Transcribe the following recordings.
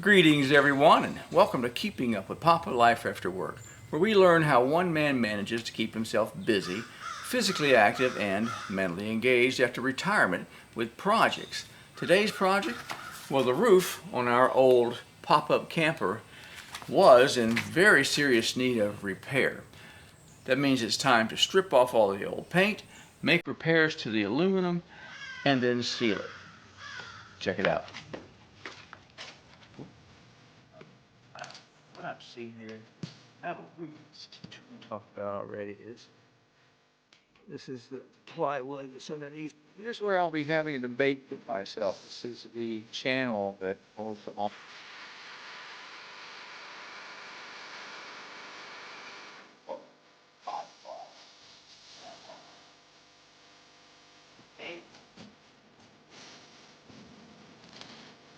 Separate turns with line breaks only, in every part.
Greetings everyone, and welcome to Keeping Up with Papa Life After Work, where we learn how one man manages to keep himself busy, physically active, and mentally engaged after retirement with projects. Today's project? Well, the roof on our old pop-up camper was in very serious need of repair. That means it's time to strip off all the old paint, make repairs to the aluminum, and then seal it. Check it out. What I'm seeing here, we talked about already, is this is the plywood that's underneath. Here's where I'll be having a debate with myself. This is the channel that holds the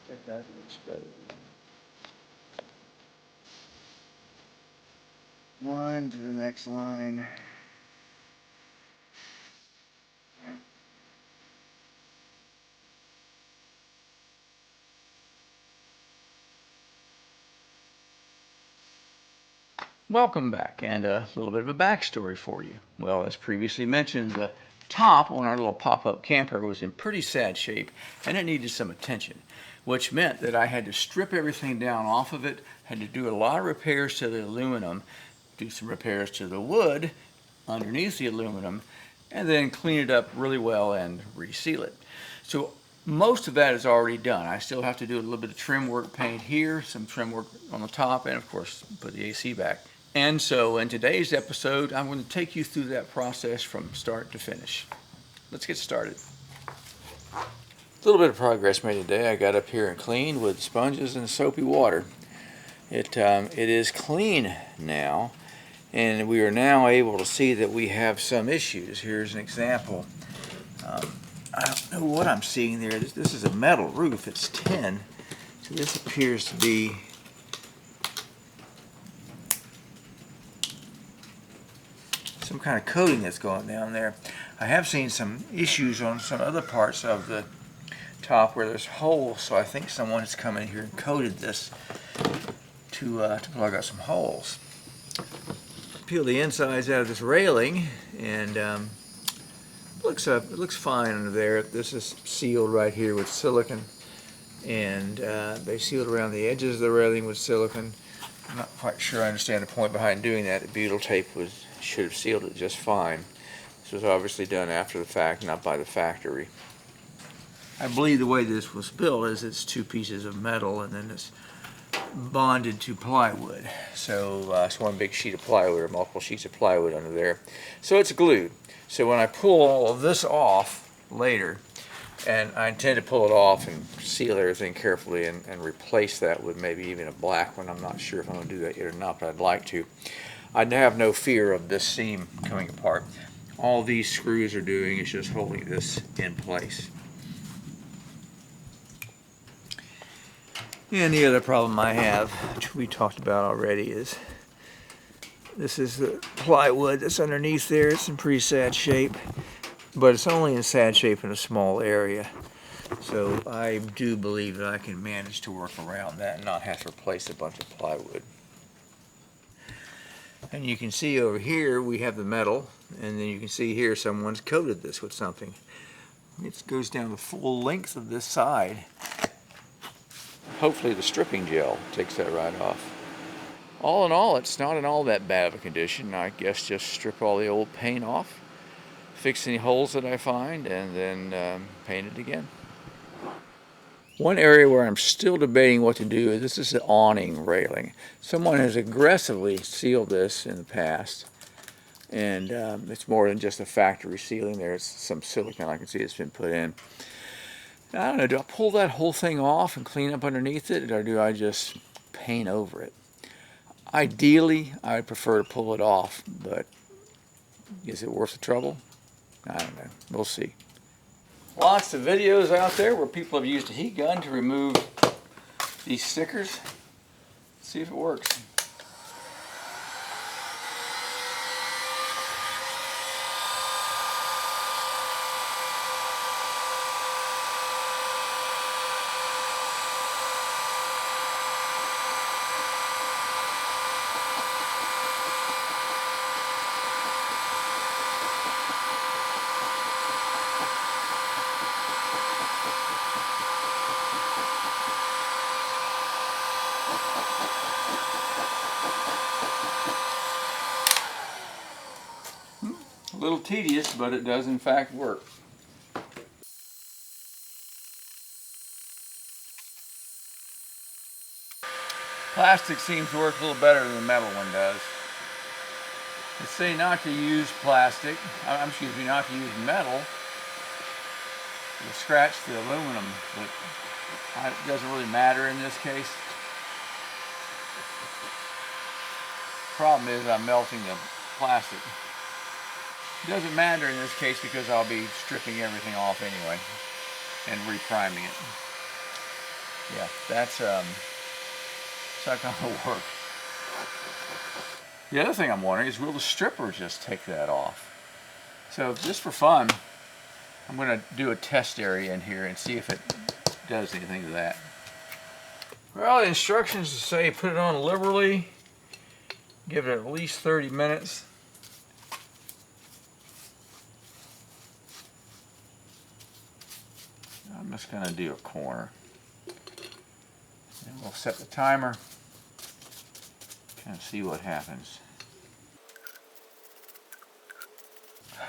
check that, looks better. Line to the next line. Welcome back, and a little bit of a backstory for you. Well, as previously mentioned, the top on our little pop-up camper was in pretty sad shape, and it needed some attention, which meant that I had to strip everything down off of it, had to do a lot of repairs to the aluminum, do some repairs to the wood underneath the aluminum, and then clean it up really well and reseal it. So most of that is already done. I still have to do a little bit of trim work, paint here, some trim work on the top, and of course put the AC back. And so in today's episode, I'm going to take you through that process from start to finish. Let's get started. A little bit of progress made today. I got up here and cleaned with sponges and soapy water. It is clean now, and we are now able to see that we have some issues. Here's an example. I don't know what I'm seeing there. This is a metal roof. It's tin. So this appears to be some kind of coating that's going down there. I have seen some issues on some other parts of the top where there's holes, so I think someone has come in here and coated this to plug out some holes. Peel the insides out of this railing, and it looks fine under there. This is sealed right here with silicone, and they sealed around the edges of the railing with silicone. I'm not quite sure I understand the point behind doing that. The butyl tape should have sealed it just fine. This was obviously done after the fact, not by the factory. I believe the way this was built is it's two pieces of metal and then it's bonded to plywood. So it's one big sheet of plywood or multiple sheets of plywood under there. So it's glued. So when I pull all of this off later, and I intend to pull it off and seal everything carefully and replace that with maybe even a black one. I'm not sure if I'm going to do that yet or not, but I'd like to. I'd have no fear of this seam coming apart. All these screws are doing is just holding this in place. And the other problem I have, which we talked about already, is this is the plywood that's underneath there. It's in pretty sad shape, but it's only in sad shape in a small area. So I do believe that I can manage to work around that and not have to replace a bunch of plywood. And you can see over here we have the metal, and then you can see here someone's coated this with something. It goes down the full length of this side. Hopefully the stripping gel takes that right off. All in all, it's not in all that bad of a condition. I guess just strip all the old paint off, fix any holes that I find, and then paint it again. One area where I'm still debating what to do is this is the awning railing. Someone has aggressively sealed this in the past, and it's more than just a factory sealing. There's some silicone I can see it's been put in. I don't know, do I pull that whole thing off and clean up underneath it, or do I just paint over it? Ideally, I prefer to pull it off, but is it worth the trouble? I don't know. We'll see. Lots of videos out there where people have used a heat gun to remove these stickers. Let's see if it works. little tedious, but it does in fact work. Plastic seems to work a little better than the metal one does. They say not to use plastic, excuse me, not to use metal. You'll scratch the aluminum, but it doesn't really matter in this case. Problem is I'm melting the plastic. It doesn't matter in this case because I'll be stripping everything off anyway and repriming it. Yeah, that's not going to work. The other thing I'm wondering is, will the stripper just take that off? So just for fun, I'm going to do a test area in here and see if it does anything to that. Well, the instructions say put it on liberally, give it at least 30 minutes. I'm just going to do a corner. And we'll set the timer. Kind of see what happens.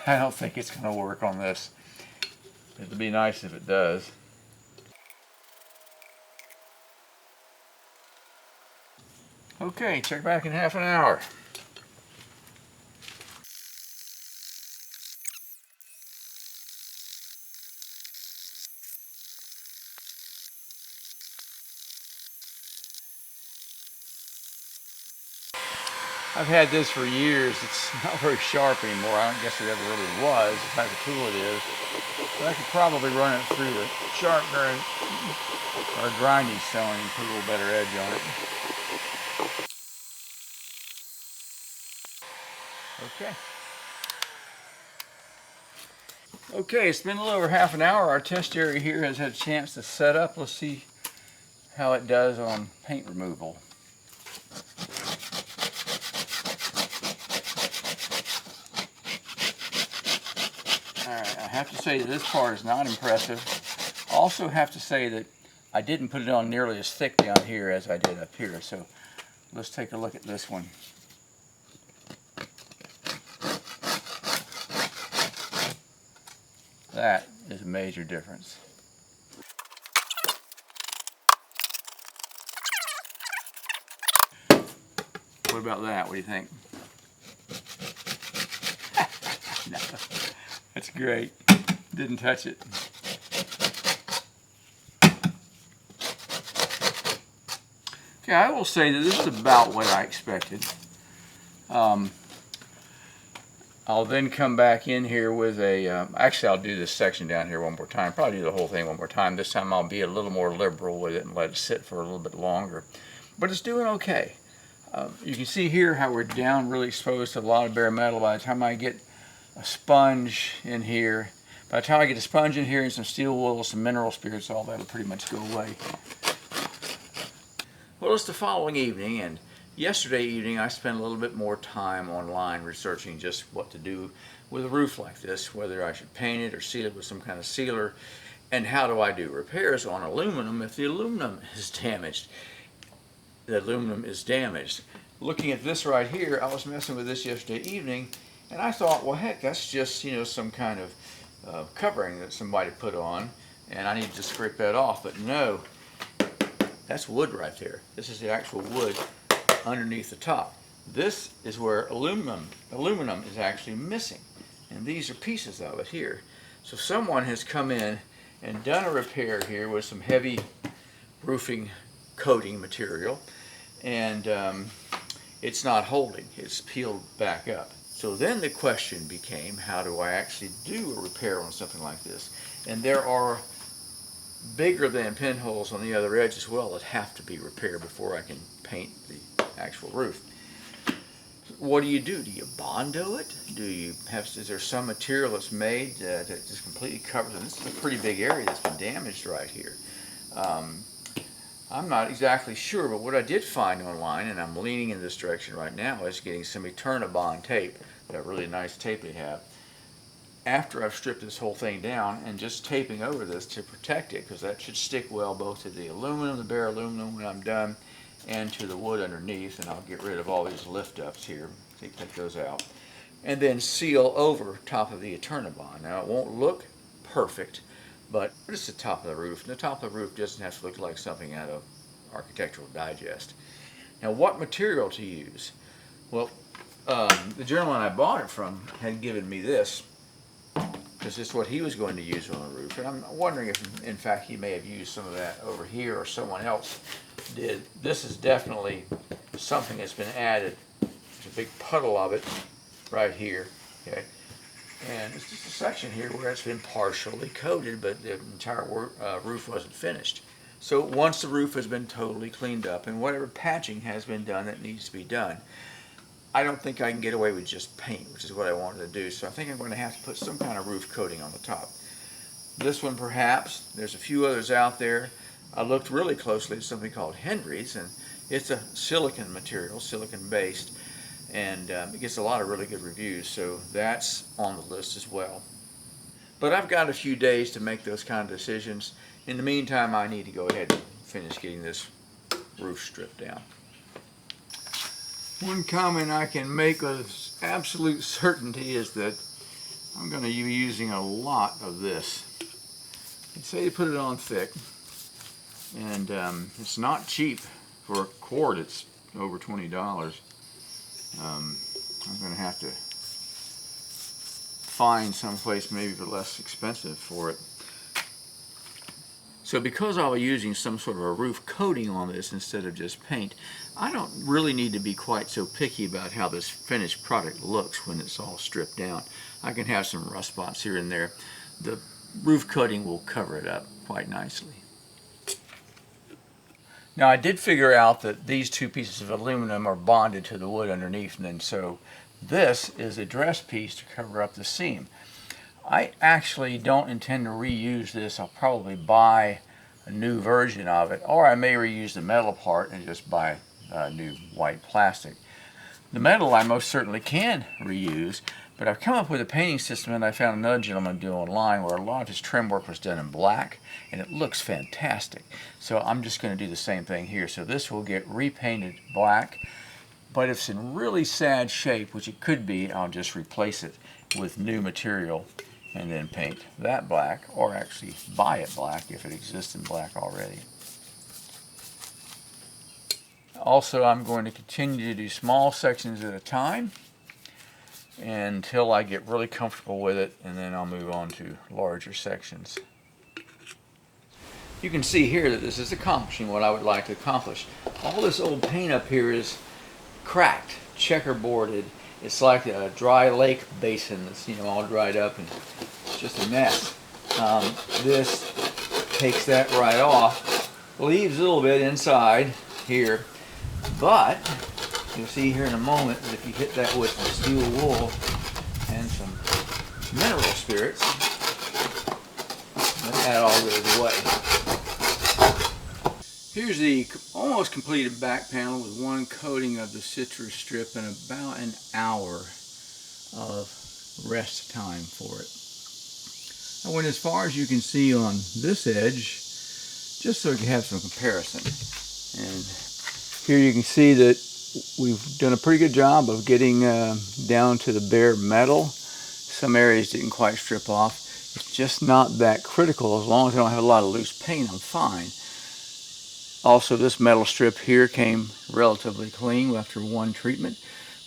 I don't think it's going to work on this. It'd be nice if it does. Okay, check back in half an hour. I've had this for years. It's not very sharp anymore. I don't guess it ever really was, the type of tool it is. But I could probably run it through the sharpener or a grinding stone and put a little better edge on it. Okay. Okay, it's been a little over half an hour. Our test area here has had a chance to set up. Let's see how it does on paint removal. Alright, I have to say that this part is not impressive. Also have to say that I didn't put it on nearly as thick down here as I did up here. So let's take a look at this one. That is a major difference. What about that? What do you think? No, that's great. Didn't touch it. Okay, I will say that this is about what I expected. I'll then come back in here with a, actually I'll do this section down here one more time, probably do the whole thing one more time. This time I'll be a little more liberal with it and let it sit for a little bit longer. But it's doing okay. You can see here how we're down really exposed to a lot of bare metal. By the time I get a sponge in here, by the time I get a sponge in here and some steel wool, some mineral spirits, all that'll pretty much go away. Well, it's the following evening, and yesterday evening I spent a little bit more time online researching just what to do with a roof like this, whether I should paint it or seal it with some kind of sealer, and how do I do repairs on aluminum if the aluminum is damaged. The aluminum is damaged. Looking at this right here, I was messing with this yesterday evening, and I thought, well heck, that's just, you know, some kind of covering that somebody put on, and I need to scrape that off. But no, that's wood right there. This is the actual wood underneath the top. This is where aluminum is actually missing, and these are pieces of it here. So someone has come in and done a repair here with some heavy roofing coating material, and it's not holding. It's peeled back up. So then the question became, how do I actually do a repair on something like this? And there are bigger than pinholes on the other edge as well that have to be repaired before I can paint the actual roof. What do? Do you Bondo it? Is there some material that's made that just completely covers it? This is a pretty big area that's been damaged right here. I'm not exactly sure, but what I did find online, and I'm leaning in this direction right now, is getting some Eternabond tape, that really nice tape they have, after I've stripped this whole thing down, and just taping over this to protect it, because that should stick well both to the aluminum, the bare aluminum when I'm done, and to the wood underneath. And I'll get rid of all these lift ups here, take those out. and then seal over top of the Eternabond. Now it won't look perfect, but it's the top of the roof, and the top of the roof doesn't have to look like something out of Architectural Digest. Now what material to use? Well, the gentleman I bought it from had given me this, because this is what he was going to use on the roof, and I'm wondering if in fact he may have used some of that over here or someone else did. This is definitely something that's been added. There's a big puddle of it right here, okay? And it's just a section here where it's been partially coated, but the entire roof wasn't finished. So once the roof has been totally cleaned up and whatever patching has been done that needs to be done, I don't think I can get away with just paint, which is what I wanted to do. So I think I'm going to have to put some kind of roof coating on the top. This one perhaps. There's a few others out there. I looked really closely at something called Henry's, and it's a silicone material, silicone based, and it gets a lot of really good reviews, so that's on the list as well. But I've got a few days to make those kind of decisions. In the meantime, I need to go ahead and finish getting this roof stripped down. One comment I can make with absolute certainty is that I'm going to be using a lot of this. Say you put it on thick, and it's not cheap. For a quart, it's over $20. I'm going to have to find someplace maybe less expensive for it. So because I'll be using some sort of a roof coating on this instead of just paint, I don't really need to be quite so picky about how this finished product looks when it's all stripped down. I can have some rust spots here and there. The roof coating will cover it up quite nicely. Now I did figure out that these two pieces of aluminum are bonded to the wood underneath, and then so this is a dress piece to cover up the seam. I actually don't intend to reuse this. I'll probably buy a new version of it, or I may reuse the metal part and just buy new white plastic. The metal I most certainly can reuse, but I've come up with a painting system that I found another gentleman do online where a lot of his trim work was done in black, and it looks fantastic. So I'm just going to do the same thing here. So this will get repainted black, but if it's in really sad shape, which it could be, I'll just replace it with new material and then paint that black, or actually buy it black if it exists in black already. Also, I'm going to continue to do small sections at a time until I get really comfortable with it, and then I'll move on to larger sections. You can see here that this is accomplishing what I would like to accomplish. All this old paint up here is cracked, checkerboarded. It's like a dry lake basin that's, you know, all dried up and it's just a mess. This takes that right off, leaves a little bit inside here, but you'll see here in a moment that if you hit that with some steel wool and some mineral spirits, that all goes away. Here's the almost completed back panel with one coating of the citrus strip and about an hour of rest time for it. I went as far as you can see on this edge, just so you can have some comparison. And here you can see that we've done a pretty good job of getting down to the bare metal. Some areas didn't quite strip off. It's just not that critical. As long as I don't have a lot of loose paint, I'm fine. Also, this metal strip here came relatively clean after one treatment.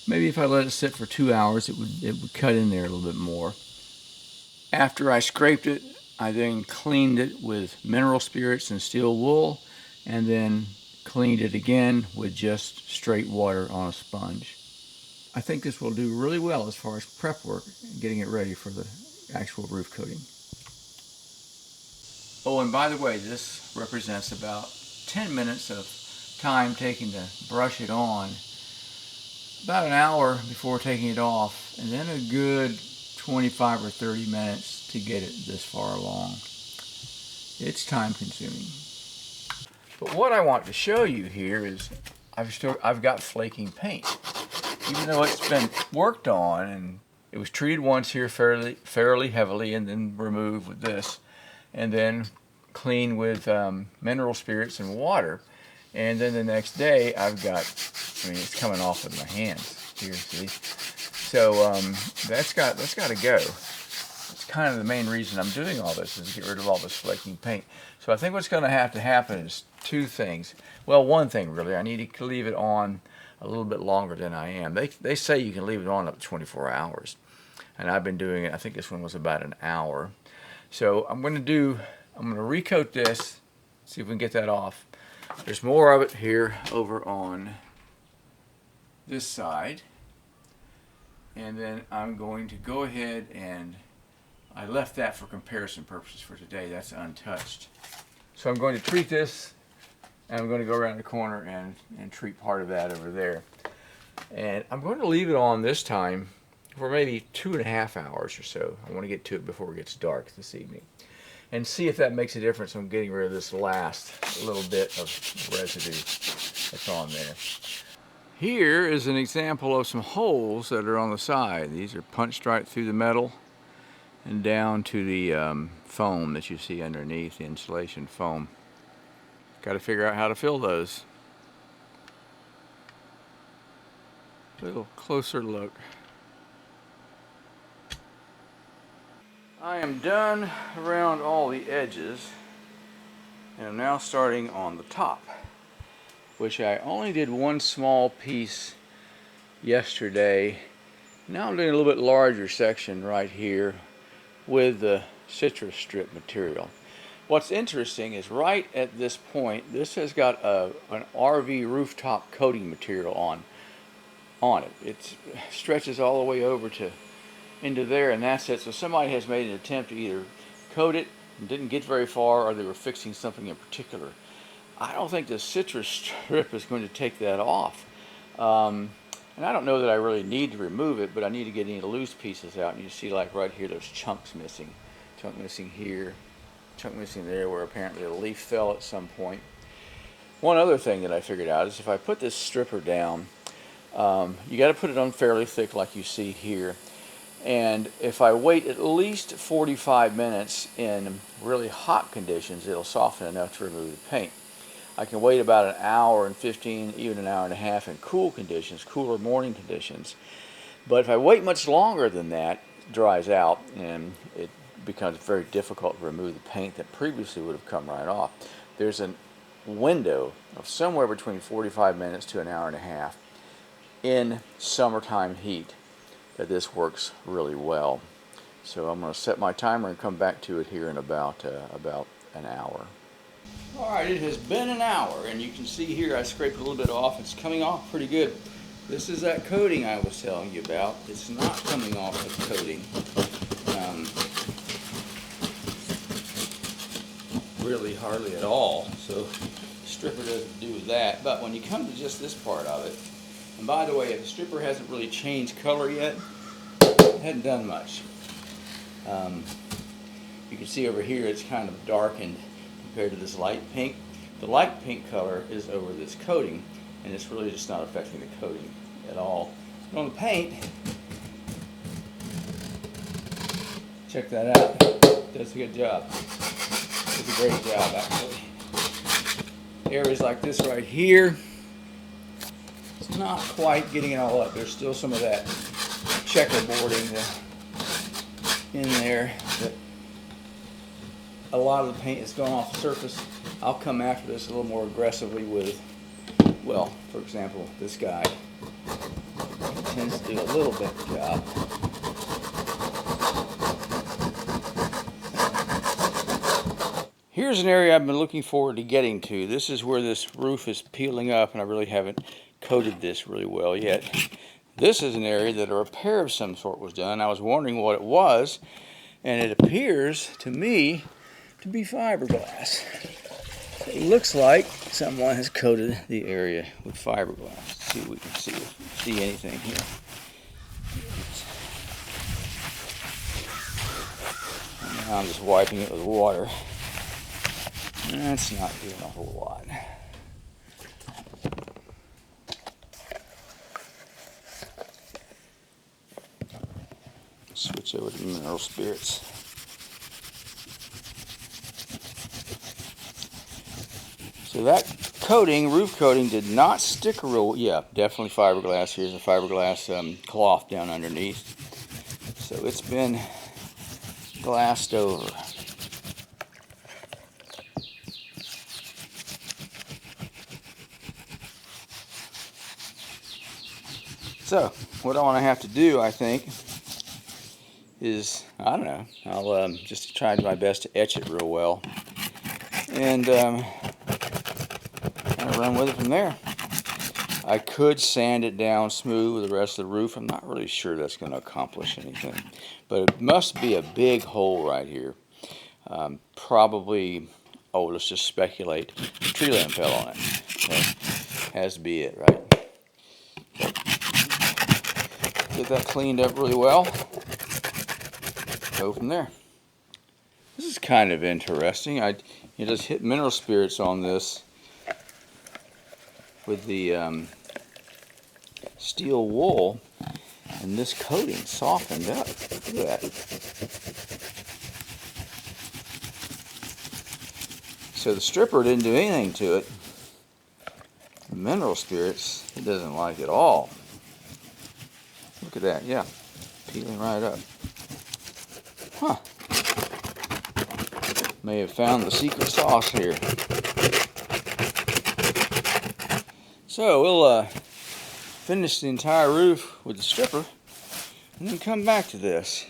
Maybe if I let it sit for 2 hours, it would cut in there a little bit more. After I scraped it, I then cleaned it with mineral spirits and steel wool, and then cleaned it again with just straight water on a sponge. I think this will do really well as far as prep work, getting it ready for the actual roof coating. Oh, and by the way, this represents about 10 minutes of time taken to brush it on, about an hour before taking it off, and then a good 25 or 30 minutes to get it this far along. It's time consuming. But what I want to show you here is I've got flaking paint. Even though it's been worked on and it was treated once here fairly heavily and then removed with this, and then clean with mineral spirits and water, and then the next day I've got, I mean, it's coming off with my hands here, see, So that's got to go. It's kind of the main reason I'm doing all this, is to get rid of all this flaking paint. So I think what's going to have to happen is two things. Well, one thing really, I need to leave it on a little bit longer than I am. They say you can leave it on up to 24 hours. And I've been doing it, I think this one was about an hour. So I'm going to recoat this, see if we can get that off. There's more of it here over on this side. And then I'm going to go ahead and, I left that for comparison purposes for today, that's untouched. So I'm going to treat this, and I'm going to go around the corner and treat part of that over there. And I'm going to leave it on this time for maybe 2.5 hours or so. I want to get to it before it gets dark this evening. And see if that makes a difference on getting rid of this last little bit of residue that's on there. Here is an example of some holes that are on the side. These are punched right through the metal and down to the foam that you see underneath, the insulation foam. Got to figure out how to fill those. A little closer look. I am done around all the edges, and I'm now starting on the top, which I only did one small piece yesterday. Now I'm doing a little bit larger section right here with the citrus strip material. What's interesting is right at this point, this has got an RV rooftop coating material on it. It stretches all the way over into there, and that's it. So somebody has made an attempt to either coat it and didn't get very far, or they were fixing something in particular. I don't think the citrus strip is going to take that off. And I don't know that I really need to remove it, but I need to get any loose pieces out. And you see, like right here, there's chunks missing. Chunk missing here, chunk missing there, where apparently a leaf fell at some point. One other thing that I figured out is if I put this stripper down, you got to put it on fairly thick like you see here. And if I wait at least 45 minutes in really hot conditions, it'll soften enough to remove the paint. I can wait about an hour and 15, even an hour and a half in cool conditions, cooler morning conditions. But if I wait much longer than that, it dries out and it becomes very difficult to remove the paint that previously would have come right off. There's a window of somewhere between 45 minutes to an hour and a half in summertime heat that this works really well. So I'm going to set my timer and come back to it here in about an hour. Alright, it has been an hour, and you can see here I scraped a little bit off. It's coming off pretty good. This is that coating I was telling you about. It's not coming off the coating. Really hardly at all. So the stripper doesn't do that. But when you come to just this part of it, and by the way, if the stripper hasn't really changed color yet, it hasn't done much. You can see over here it's kind of darkened compared to this light pink. The light pink color is over this coating, and it's really just not affecting the coating at all. And on the paint, check that out. Does a good job. Does a great job, actually. Areas like this right here, it's not quite getting it all up. There's still some of that checkerboarding in there. But a lot of the paint has gone off the surface. I'll come after this a little more aggressively with, well, for example, this guy. He tends to do a little better job. Here's an area I've been looking forward to getting to. This is where this roof is peeling up, and I really haven't coated this really well yet. This is an area that a repair of some sort was done. I was wondering what it was, and it appears to me to be fiberglass. It looks like someone has coated the area with fiberglass. Let's see if we can see anything here. And now I'm just wiping it with water. That's not doing a whole lot. Switch over to mineral spirits. So that coating, roof coating, did not stick real. Yeah, definitely fiberglass. Here's a fiberglass cloth down underneath. So it's been glassed over. So what I want to have to do, I think, is, I don't know, I'll just try my best to etch it real well, and kind of run with it from there. I could sand it down smooth with the rest of the roof. I'm not really sure that's going to accomplish anything, but it must be a big hole right here. Probably, oh, let's just speculate, a tree limb fell on it. Okay. Has to be it, right? Get that cleaned up really well. Go from there. This is kind of interesting. You just hit mineral spirits on this with the steel wool, and this coating softened up. Look at that. So the stripper didn't do anything to it. The mineral spirits, it doesn't like it all. Look at that, yeah, peeling right up. Huh. May have found the secret sauce here. So we'll finish the entire roof with the stripper and then come back to this.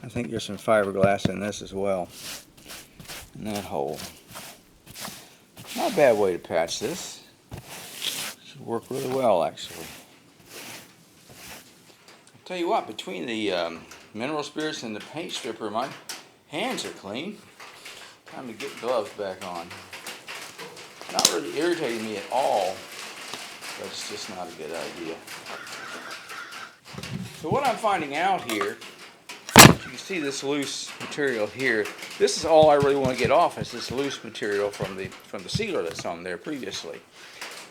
I think there's some fiberglass in this as well, in that hole. Not a bad way to patch this. Should work really well, actually. I'll tell you what, between the mineral spirits and the paint stripper, my hands are clean. Time to get gloves back on. Not really irritating me at all, but it's just not a good idea. So what I'm finding out here, you can see this loose material here. This is all I really want to get off, is this loose material from the sealer that's on there previously.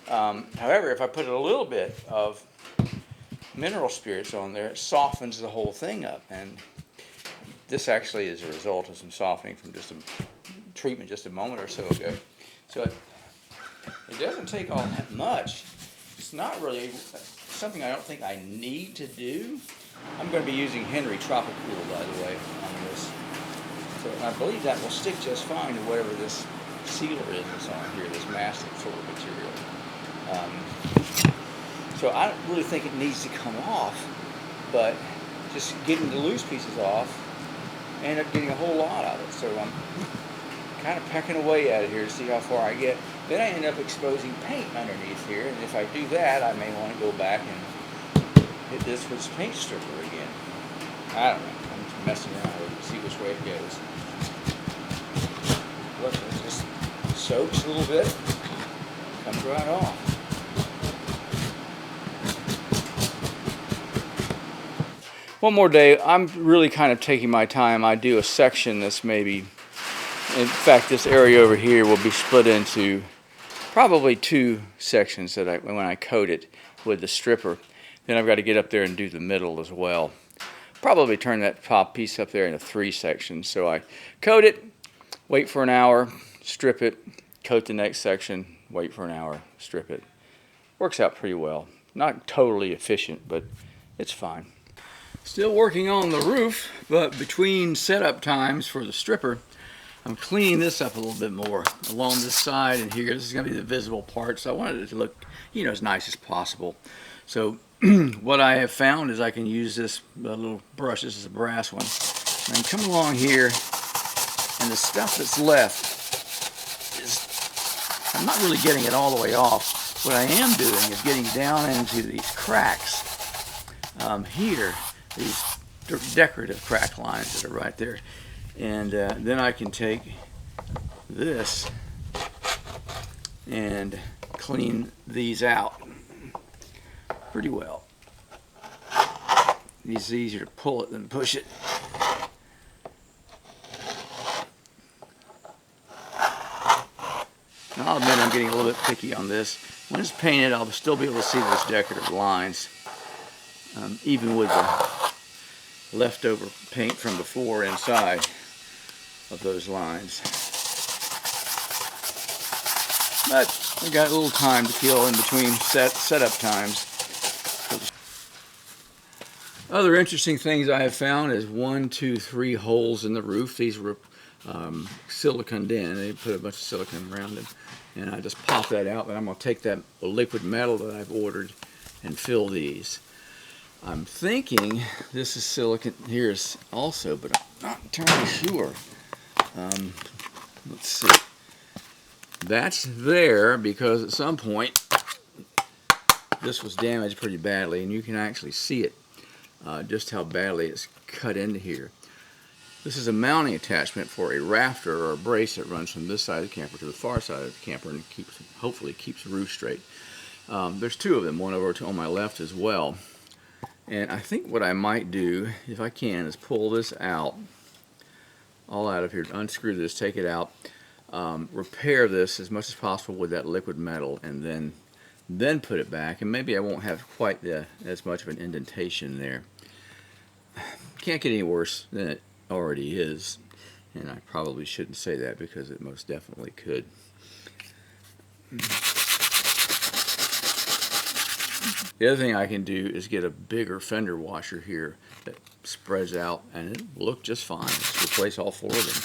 However, if I put a little bit of mineral spirits on there, it softens the whole thing up, and this actually is a result of some softening from just a treatment just a moment or so ago. So it doesn't take all that much. It's not really something I don't think I need to do. I'm going to be using Henry Tropicool, by the way, on this. So I believe that will stick just fine to whatever this sealer is that's on here, this mastic sort of material. So I don't really think it needs to come off, but just getting the loose pieces off, I end up getting a whole lot of it. So I'm kind of pecking away at it here to see how far I get. Then I end up exposing paint underneath here, and if I do that, I may want to go back and hit this with the paint stripper again. I don't know. I'm just messing around with it, see which way it goes. Look, it just soaks a little bit, comes right off. One more day. I'm really kind of taking my time. I do a section that's maybe, in fact, this area over here will be split into probably 2 sections that when I coat it with the stripper. Then I've got to get up there and do the middle as well. Probably turn that top piece up there into 3 sections. So I coat it, wait for an hour, strip it, coat the next section, wait for an hour, strip it. Works out pretty well. Not totally efficient, but it's fine. Still working on the roof, but between setup times for the stripper, I'm cleaning this up a little bit more along this side and here. This is going to be the visible part, so I wanted it to look, you know, as nice as possible. So what I have found is I can use this little brush. This is a brass one. And I can come along here, and the stuff that's left is, I'm not really getting it all the way off. What I am doing is getting down into these cracks here, these decorative crack lines that are right there. And then I can take this and clean these out pretty well. It's easier to pull it than push it. Now, I'll admit I'm getting a little bit picky on this. When it's painted, I'll still be able to see those decorative lines, even with the leftover paint from before inside of those lines.
but we got a little time to kill in between setup times. Other interesting things I have found is 1, 2, 3 holes in the roof. These were siliconed in. They put a bunch of silicone around them, and I just pop that out. But I'm going to take that liquid metal that I've ordered and fill these. I'm thinking this is silicone here is also, but I'm not entirely sure. Let's see. That's there because at some point this was damaged pretty badly, and you can actually see it, just how badly it's cut into here. This is a mounting attachment for a rafter or a brace that runs from this side of the camper to the far side of the camper and hopefully keeps the roof straight. There's 2 of them, one over on my left as well. And I think what I might do, if I can, is pull this out, all out of here, unscrew this, take it out, repair this as much as possible with that liquid metal, and then put it back. And maybe I won't have quite as much of an indentation there. Can't get any worse than it already is, and I probably shouldn't say that because it most definitely could. The other thing I can do is get a bigger fender washer here that spreads out, and it will look just fine. Just replace all 4 of them.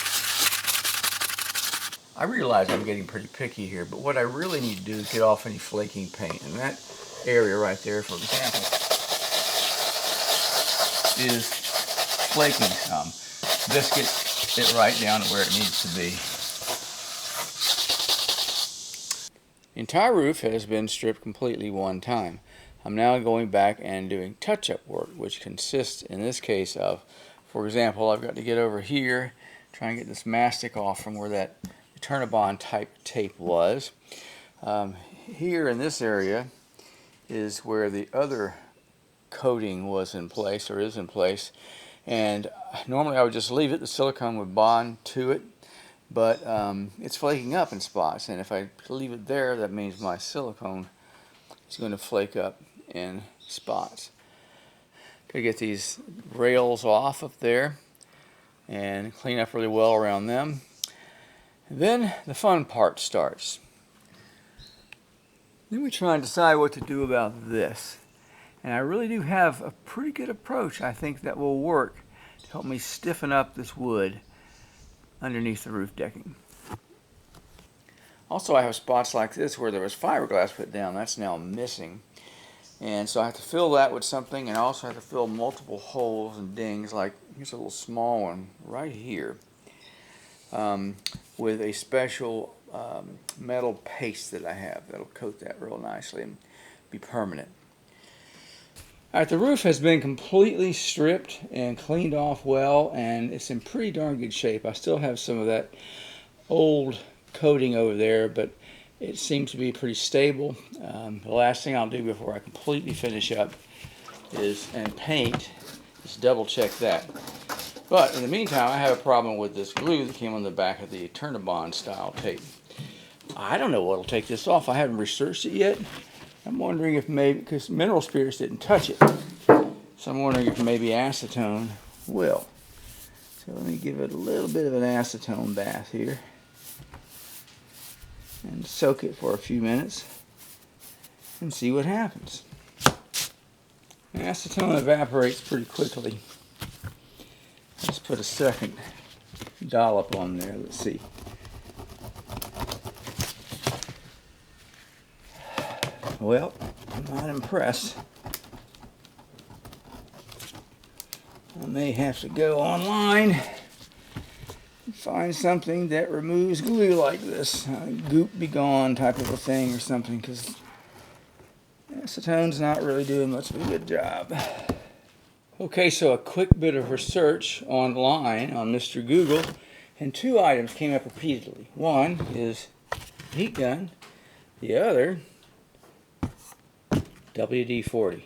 I realize I'm getting pretty picky here, but what I really need to do is get off any flaking paint, and that area right there, for example, is flaking some. This gets it right down to where it needs to be. The entire roof has been stripped completely one time. I'm now going back and doing touch-up work, which consists in this case of, for example, I've got to get over here, try and get this mastic off from where that Eternabond type tape was. Here in this area is where the other coating was in place, or is in place, and normally I would just leave it. The silicone would bond to it, but it's flaking up in spots, and if I leave it there, that means my silicone is going to flake up in spots. Gotta get these rails off of there and clean up really well around them. And then the fun part starts. Then we try and decide what to do about this. And I really do have a pretty good approach, I think, that will work to help me stiffen up this wood underneath the roof decking. Also, I have spots like this where there was fiberglass put down. That's now missing. And so I have to fill that with something, and I also have to fill multiple holes and dings, like here's a little small one right here, with a special metal paste that I have that'll coat that real nicely and be permanent. Alright, the roof has been completely stripped and cleaned off well, and it's in pretty darn good shape. I still have some of that old coating over there, but it seems to be pretty stable. The last thing I'll do before I completely finish up and paint, is double check that. But in the meantime, I have a problem with this glue that came on the back of the Eternabond style tape. I don't know what'll take this off. I haven't researched it yet. I'm wondering if maybe, because mineral spirits didn't touch it, so I'm wondering if maybe acetone will. So let me give it a little bit of an acetone bath here and soak it for a few minutes and see what happens. Acetone evaporates pretty quickly. Let's put a second dollop on there. Let's see. Well, I'm not impressed. I may have to go online and find something that removes glue like this. Goop be gone type of a thing or something, because acetone's not really doing much of a good job. Okay, so a quick bit of research online on Mr. Google, and 2 items came up repeatedly. One is heat gun, the other WD-40.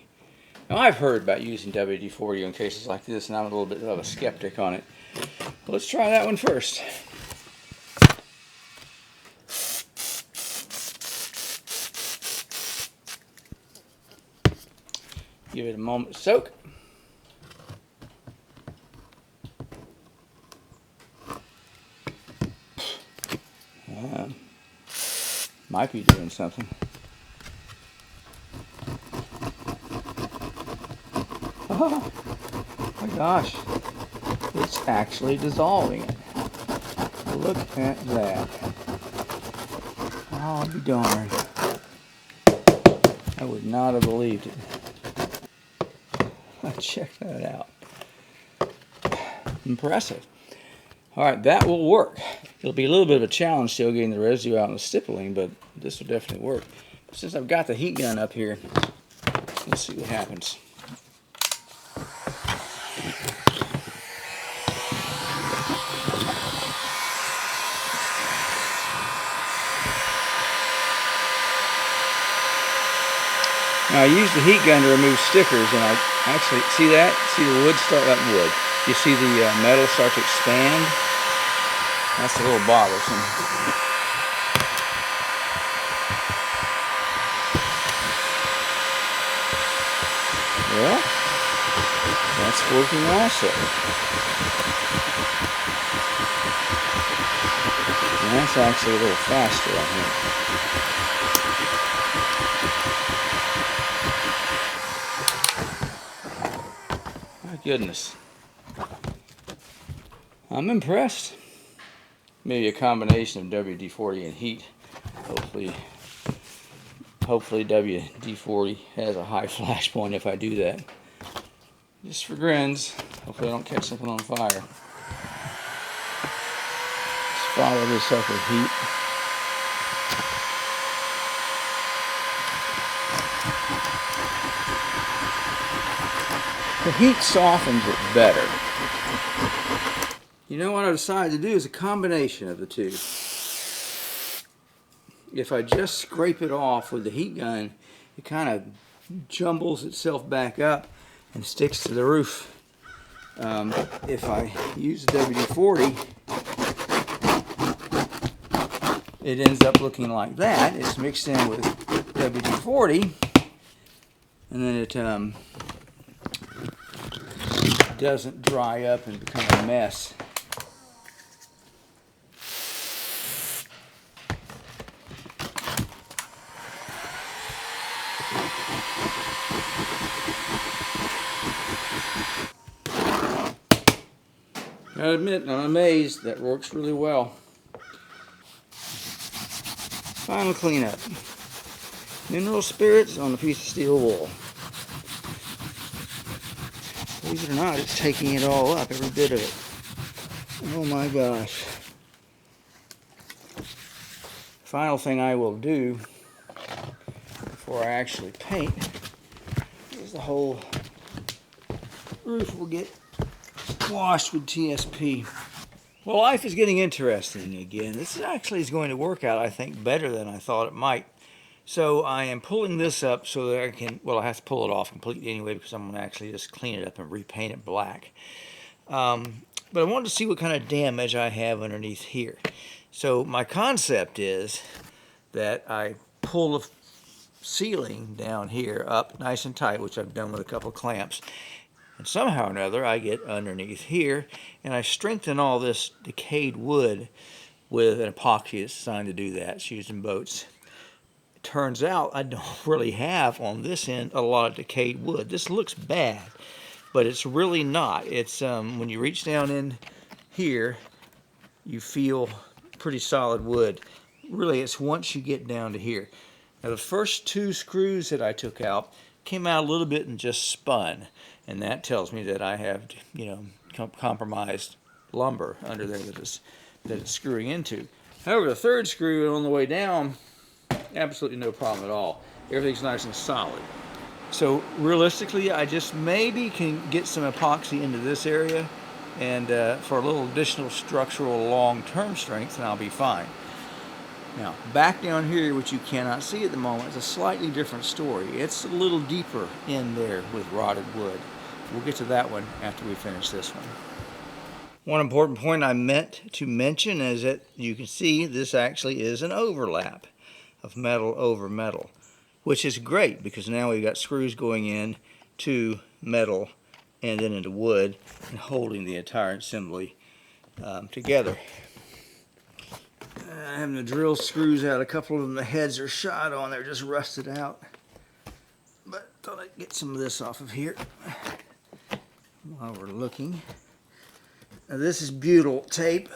Now, I've heard about using WD-40 in cases like this, and I'm a little bit of a skeptic on it. But let's try that one first. Give it a moment to soak. Might be doing something. Oh my gosh, it's actually dissolving it. Look at that. I'll be darned. I would not have believed it. Check that out. Impressive. Alright, that will work. It'll be a little bit of a challenge still getting the residue out in the stippling, but this will definitely work. Since I've got the heat gun up here, let's see what happens. Now I use the heat gun to remove stickers, and I actually, see that? See the wood start, that wood. You see the metal start to expand? That's a little bothersome. Well, that's working also. And that's actually a little faster, I think. Goodness, I'm impressed. Maybe a combination of WD-40 and heat. Hopefully WD-40 has a high flash point if I do that. Just for grins. Hopefully I don't catch something on fire. Just follow this up with heat. The heat softens it better. You know what I decided to do is a combination of the two. If I just scrape it off with the heat gun, it kind of jumbles itself back up and sticks to the roof. If I use the WD-40, it ends up looking like that. It's mixed in with WD-40, and then it doesn't dry up and become a mess. I admit, I'm amazed. That works really well. Final cleanup. Mineral spirits on a piece of steel wool. Believe it or not, it's taking it all up, every bit of it. Oh my gosh. Final thing I will do before I actually paint is the whole roof will get washed with TSP. Well, life is getting interesting again. This actually is going to work out, I think, better than I thought it might. So I am pulling this up so that I can, well, I have to pull it off completely anyway because I'm going to actually just clean it up and repaint it black. But I wanted to see what kind of damage I have underneath here. So my concept is that I pull the ceiling down here up nice and tight, which I've done with a couple of clamps. And somehow or another I get underneath here and I strengthen all this decayed wood with an epoxy that's designed to do that. It's used in boats. Turns out I don't really have on this end a lot of decayed wood. This looks bad, but it's really not. It's when you reach down in here, you feel pretty solid wood. Really, it's once you get down to here. Now, the first two screws that I took out came out a little bit and just spun, and that tells me that I have, you know, compromised lumber under there that it's screwing into. However, the third screw on the way down, absolutely no problem at all. Everything's nice and solid. So realistically, I just maybe can get some epoxy into this area and for a little additional structural long-term strength, and I'll be fine. Now, back down here, which you cannot see at the moment, is a slightly different story. It's a little deeper in there with rotted wood. We'll get to that one after we finish this one. One important point I meant to mention is that you can see this actually is an overlap of metal over metal, which is great because now we've got screws going in to metal and then into wood and holding the entire assembly together.
I'm having to drill screws out. A couple of them, the heads are shot on. They're just rusted out. But thought I'd get some of this off of here while we're looking. Now this is butyl tape,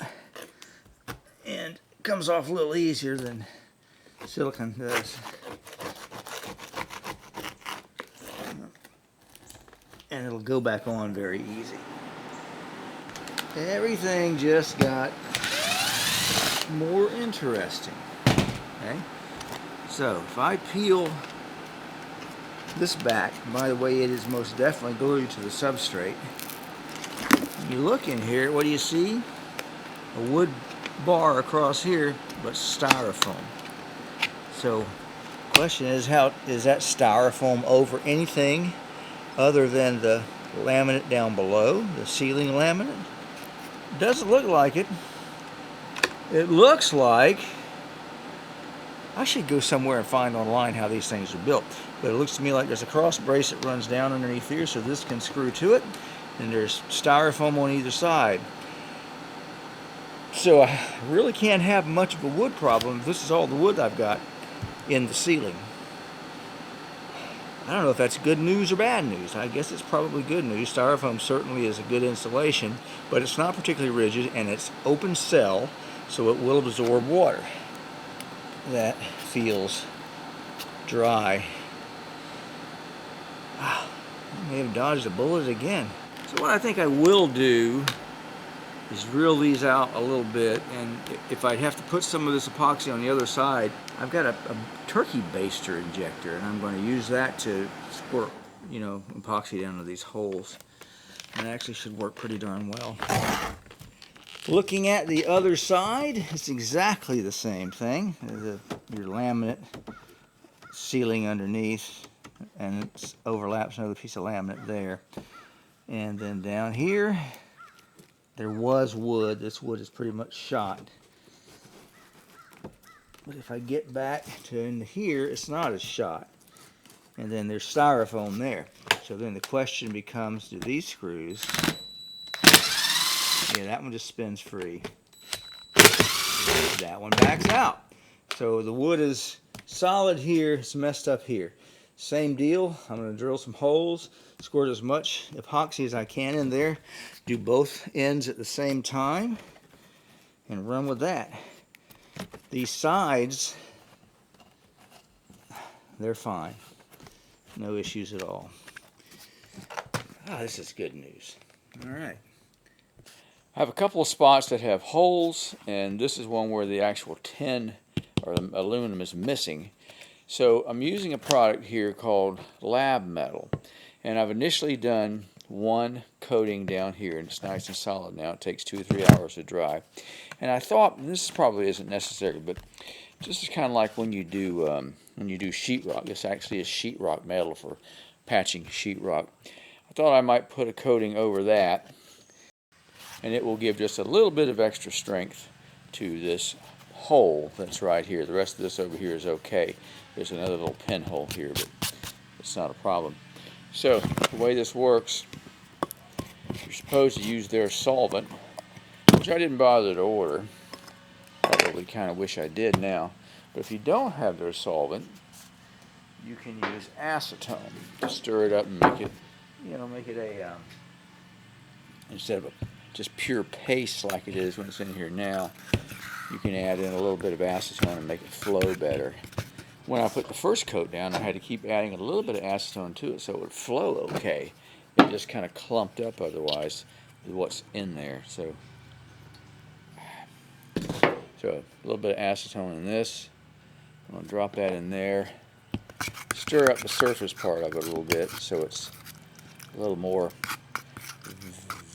and it comes off a little easier than silicone does. And it'll go back on very easy. Everything just got more interesting. Okay? So if I peel this back, by the way, it is most definitely glued to the substrate. You look in here, what do you see? A wood bar across here, but styrofoam. So the question is, how is that styrofoam over anything other than the laminate down below, the ceiling laminate? Doesn't look like it. It looks like, I should go somewhere and find online how these things are built. But it looks to me like there's a cross brace that runs down underneath here, so this can screw to it. And there's styrofoam on either side. So I really can't have much of a wood problem. This is all the wood I've got in the ceiling. I don't know if that's good news or bad news. I guess it's probably good news. Styrofoam certainly is a good insulation, but it's not particularly rigid, and it's open cell, so it will absorb water. That feels dry. Wow, I may have dodged a bullet again. So what I think I will do is drill these out a little bit, and if I have to put some of this epoxy on the other side, I've got a turkey baster injector, and I'm going to use that to squirt, you know, epoxy down to these holes. And it actually should work pretty darn well. Looking at the other side, it's exactly the same thing. Your laminate ceiling underneath, and it overlaps another piece of laminate there. And then down here, there was wood. This wood is pretty much shot. But if I get back to in here, it's not as shot. And then there's styrofoam there. So then the question becomes, do these screws, yeah, that one just spins free. That one backs out. So the wood is solid here, it's messed up here. Same deal, I'm going to drill some holes, squirt as much epoxy as I can in there, do both ends at the same time, and run with that. These sides, they're fine. No issues at all. Ah, this is good news. All right. I have a couple of spots that have holes, and this is one where the actual tin or the aluminum is missing. So I'm using a product here called Lab Metal, and I've initially done one coating down here, and it's nice and solid now. It takes 2 or 3 hours to dry. And I thought, and this probably isn't necessary, but just is kind of like when you do sheetrock. This actually is sheetrock metal for patching sheetrock. I thought I might put a coating over that, and it will give just a little bit of extra strength to this hole that's right here. The rest of this over here is okay. There's another little pinhole here, but it's not a problem. So the way this works, you're supposed to use their solvent, which I didn't bother to order. Probably kind of wish I did now. But if you don't have their solvent, you can use acetone to stir it up and make it, you know, make it a instead of a just pure paste like it is when it's in here now, you can add in a little bit of acetone and make it flow better. When I put the first coat down, I had to keep adding a little bit of acetone to it so it would flow okay. It just kind of clumped up otherwise with what's in there. So a little bit of acetone in this. I'm going to drop that in there. Stir up the surface part of it a little bit so it's a little more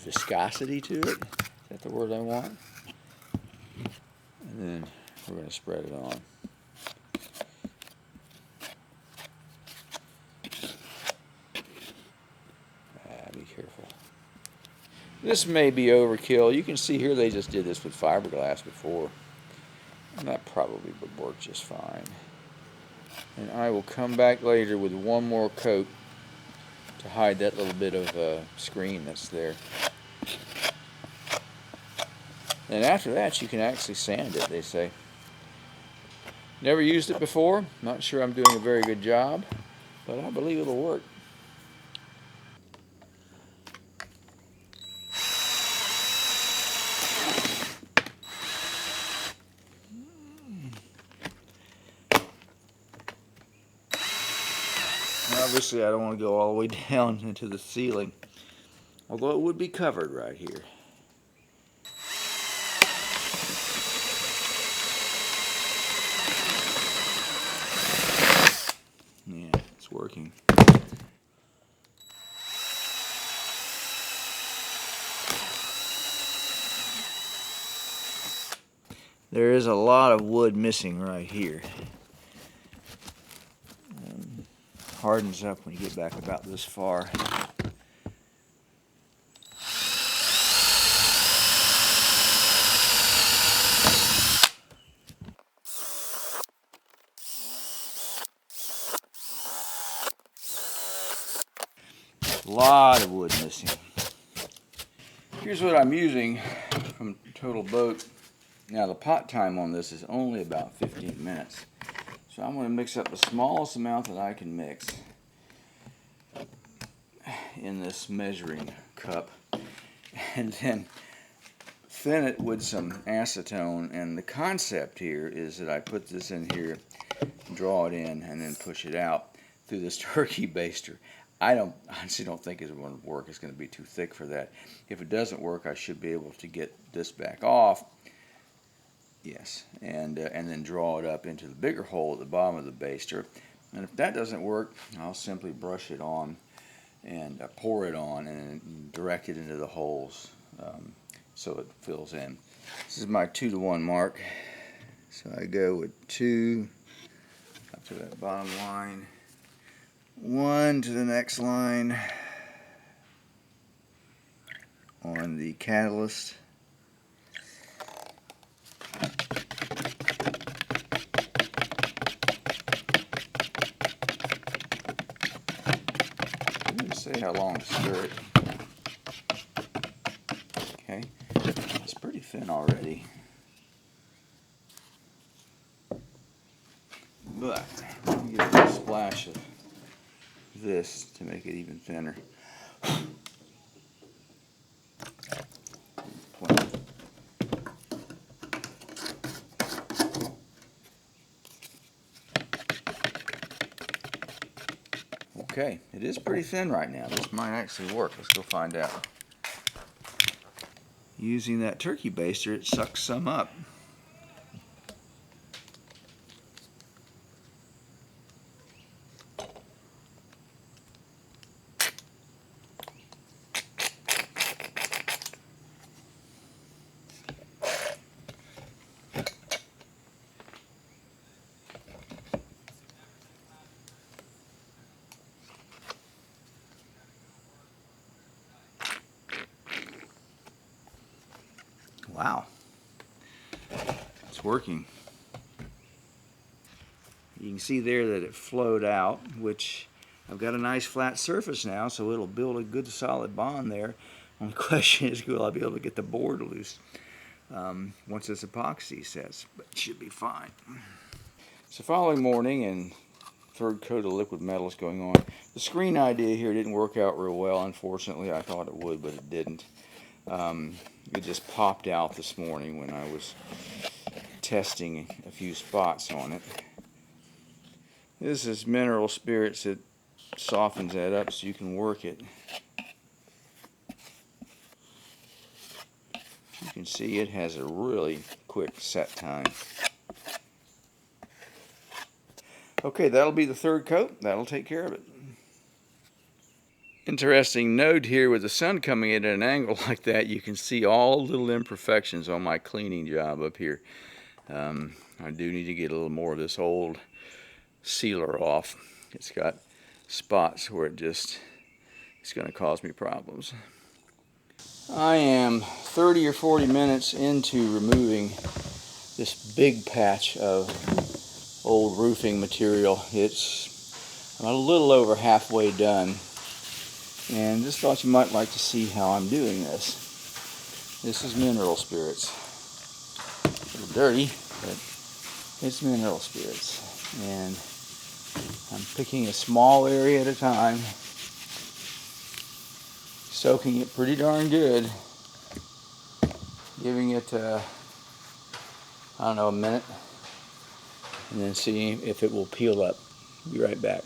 viscosity to it. Is that the word I want? And then we're going to spread it on. Be careful. This may be overkill. You can see here they just did this with fiberglass before. And that probably would work just fine. And I will come back later with one more coat to hide that little bit of screen that's there. And after that you can actually sand it, they say.
Never used it before. Not sure I'm doing a very good job, but I believe it'll work.
Obviously, I don't want to go all the way down into the ceiling, although it would be covered right here. Yeah, it's working. There is a lot of wood missing right here. Hardens up when you get back about this far. A lot of wood missing.
Here's what I'm using from Total Boat. Now the pot time on this is only about 15 minutes. So I'm going to mix up the smallest amount that I can mix in this measuring cup, and then thin it with some acetone. And the concept here is that I put this in here, draw it in, and then push it out through this turkey baster. I honestly don't think it's going to work. It's going to be too thick for that. If it doesn't work, I should be able to get this back off. Yes, and then draw it up into the bigger hole at the bottom of the baster. And if that doesn't work, I'll simply brush it on and pour it on and direct it into the holes so it fills in.
This is my 2-to-1 mark. So I go with 2 up to that bottom line, 1 to the next line on the catalyst.
Say how long to stir it. Okay, it's pretty thin already. But I'm going to give it a splash of this to make it even thinner. Okay, it is pretty thin right now. This might actually work. Let's go find out.
Using that turkey baster, it sucks some up. Wow, it's working. You can see there that it flowed out, which I've got a nice flat surface now, so it'll build a good solid bond there. Only question is, will I be able to get the board loose once this epoxy sets? But it should be fine.
So following morning, and third coat of liquid metal is going on. The screen idea here didn't work out real well, unfortunately. I thought it would, but it didn't. It just popped out this morning when I was testing a few spots on it. This is mineral spirits that softens that up so you can work it. You can see it has a really quick set time. Okay, that'll be the third coat. That'll take care of it. Interesting note here, with the sun coming in at an angle like that, you can see all little imperfections on my cleaning job up here. I do need to get a little more of this old sealer off. It's got spots where it's going to cause me problems. I am 30 or 40 minutes into removing this big patch of old roofing material. I'm a little over halfway done, and just thought you might like to see how I'm doing this. This is mineral spirits. A little dirty, but It's mineral spirits, and I'm picking a small area at a time, soaking it pretty darn good, giving it I don't know, a minute, and then seeing if it will peel up. Be right back.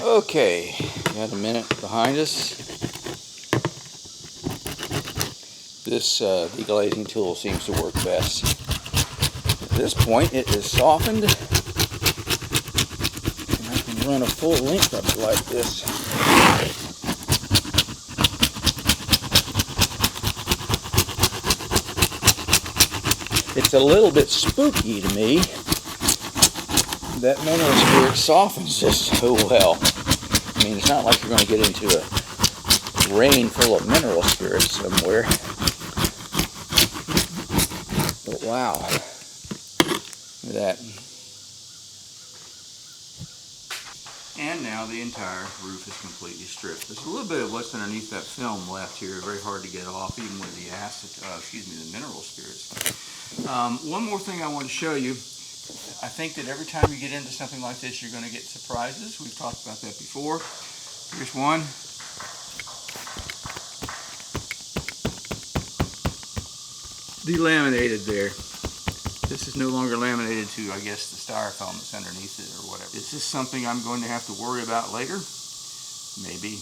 Okay, got a minute behind us. This deglazing tool seems to work best. At this point, it is softened, and I can run a full length of it like this. It's a little bit spooky to me that mineral spirit softens this so well. I mean, it's not like you're going to get into a rain full of mineral spirits somewhere. But wow, look at that. And now the entire roof is completely stripped. There's a little bit of what's underneath that film left here, very hard to get off, even with the the mineral spirits. One more thing I want to show you. I think that every time you get into something like this, you're going to get surprises. We've talked about that before. Here's one. Delaminated there. This is no longer laminated to, I guess, the styrofoam that's underneath it or whatever. Is this something I'm going to have to worry about later? Maybe.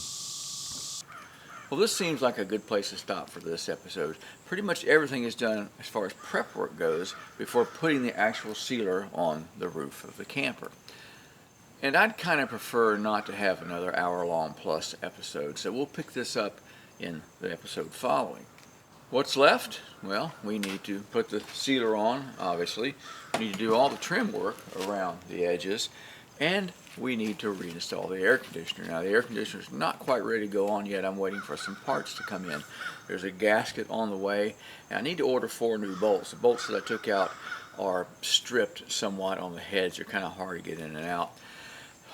Well, this seems like a good place to stop for this episode. Pretty much everything is done as far as prep work goes before putting the actual sealer on the roof of the camper. And I'd kind of prefer not to have another hour-long plus episode, so we'll pick this up in the episode following. What's left? Well, we need to put the sealer on, obviously. We need to do all the trim work around the edges, and we need to reinstall the air conditioner. Now, the air conditioner is not quite ready to go on yet. I'm waiting for some parts to come in. There's a gasket on the way, and I need to order 4 new bolts. The bolts that I took out are stripped somewhat on the heads. They're kind of hard to get in and out.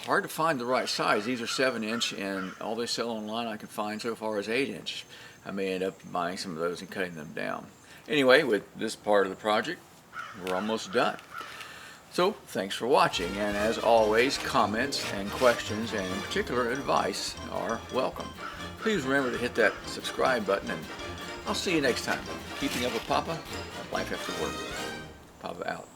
Hard to find the right size. These are 7-inch, and all they sell online I can find so far is 8-inch. I may end up buying some of those and cutting them down. Anyway, with this part of the project, we're almost done. So, thanks for watching, and as always, comments and questions, and in particular advice, are welcome. Please remember to hit that subscribe button, and I'll see you next time. Keeping up with Papa, life after work. Papa out.